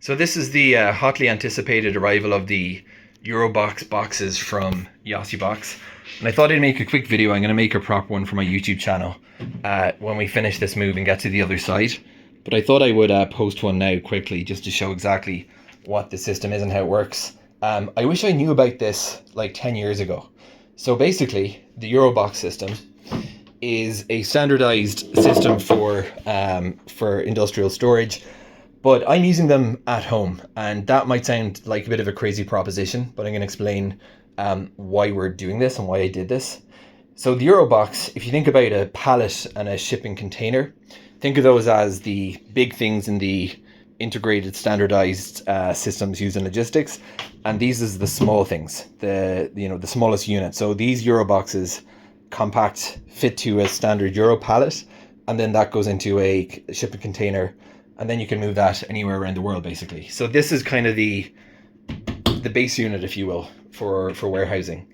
So this is the hotly anticipated arrival of the Eurobox boxes from Eurobox. And I thought I'd make a quick video. I'm going to make a proper one for my YouTube channel when we finish this move and get to the other side. But I thought I would post one now quickly just to show exactly what the system is and how it works. I wish I knew about this like 10 years ago. So basically, the Eurobox system is a standardized system for industrial storage. But I'm using them at home, and that might sound like a bit of a crazy proposition, but I'm going to explain why we're doing this and why I did this. So the Eurobox, if you think about a pallet and a shipping container, think of those as the big things in the integrated standardized systems used in logistics, and these is the small things, the smallest unit. So these Euroboxes compact fit to a standard Euro pallet, and then that goes into a shipping container. And then you can move that anywhere around the world, basically. So this is kind of the base unit, if you will, for warehousing.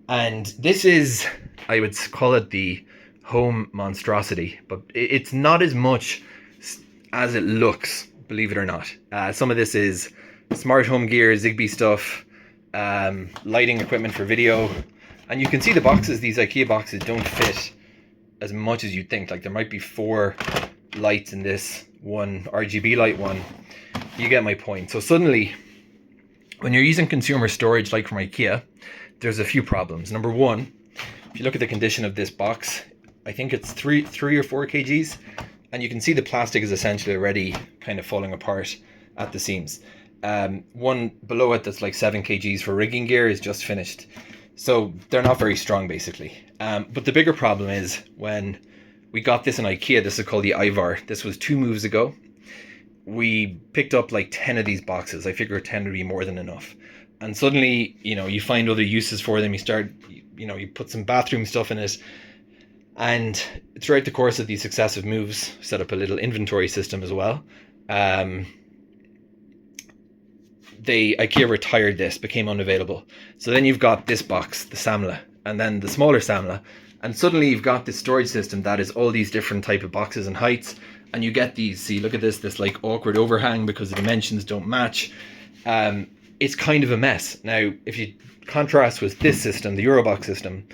And this is, I would call it the home monstrosity, but it's not as much as it looks, believe it or not. Some of this is smart home gear, Zigbee stuff, lighting equipment for video. And you can see the boxes, these IKEA boxes don't fit as much as you'd think. Like there might be 4 lights in this one RGB light one. You get my point. So suddenly when you're using consumer storage like from IKEA, there's a few problems. Number one, if you look at the condition of this box, I think it's 3 or 4 kgs, and you can see the plastic is essentially already kind of falling apart at the seams. One below it that's like 7 kgs for rigging gear is just finished. So they're not very strong, basically. But the bigger problem is when we got this in IKEA. This is called the Ivar. This was 2 moves ago. We picked up like 10 of these boxes. I figured 10 would be more than enough. And suddenly, you find other uses for them. You start, you put some bathroom stuff in it. And throughout the course of these successive moves, set up a little inventory system as well. IKEA retired this, became unavailable. So then you've got this box, the Samla, and then the smaller Samla. And suddenly you've got this storage system that is all these different type of boxes and heights. And you get these, see, look at this like awkward overhang because the dimensions don't match. It's kind of a mess. Now, if you contrast with this system, the Eurobox system,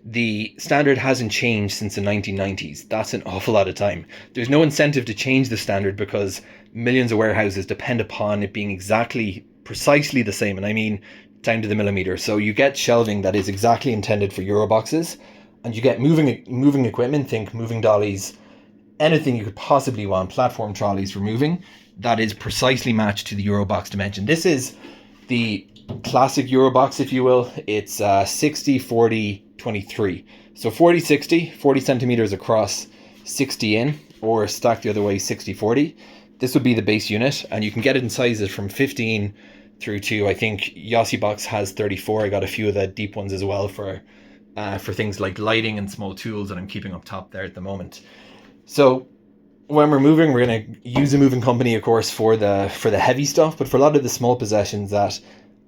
the standard hasn't changed since the 1990s. That's an awful lot of time. There's no incentive to change the standard because millions of warehouses depend upon it being precisely the same. And I mean, down to the millimeter. So you get shelving that is exactly intended for Euroboxes. And you get moving equipment, think moving dollies, anything you could possibly want, platform trolleys for moving, that is precisely matched to the Eurobox dimension. This is the classic Eurobox, if you will. It's 60, 40, 23. So 40, 60, 40 centimeters across, 60 in, or stacked the other way, 60, 40. This would be the base unit, and you can get it in sizes from 15 through to, I think, Eurobox has 34. I got a few of the deep ones as well for things like lighting and small tools that I'm keeping up top there at the moment. So when we're moving, we're going to use a moving company, of course, for the heavy stuff. But for a lot of the small possessions that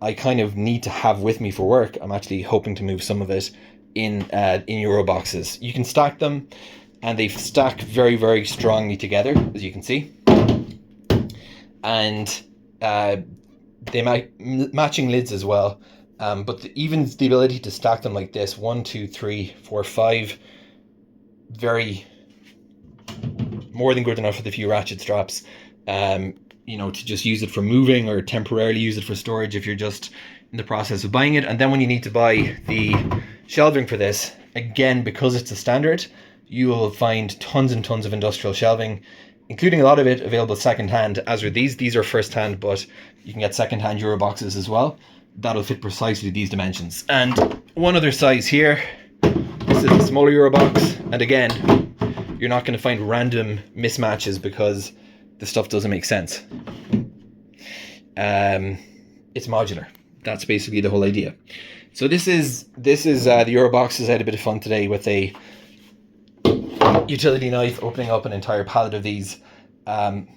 I kind of need to have with me for work, I'm actually hoping to move some of it in Euroboxes. You can stack them, and they stack very, very strongly together, as you can see. And they might matching lids as well. But even the ability to stack them like this, 1, 2, 3, 4, 5, more than good enough with a few ratchet straps, to just use it for moving or temporarily use it for storage if you're just in the process of buying it. And then when you need to buy the shelving for this, again, because it's a standard, you will find tons and tons of industrial shelving, including a lot of it available secondhand, as are these. These are first-hand, but you can get secondhand Euroboxes as well. That'll fit precisely these dimensions. And one other size here, this is a smaller Eurobox, and again, you're not going to find random mismatches because the stuff doesn't make sense. It's modular. That's basically the whole idea. So this is the Euroboxes. I had a bit of fun today with a utility knife, opening up an entire pallet of these. Fun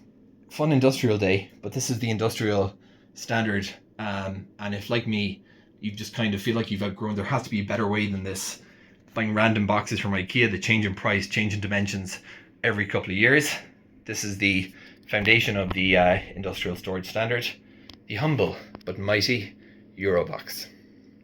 industrial day, but this is the industrial standard. And if, like me, you just kind of feel like you've outgrown, there has to be a better way than this. Buying random boxes from IKEA that change in price, change in dimensions every couple of years. This is the foundation of the industrial storage standard, the humble but mighty Eurobox.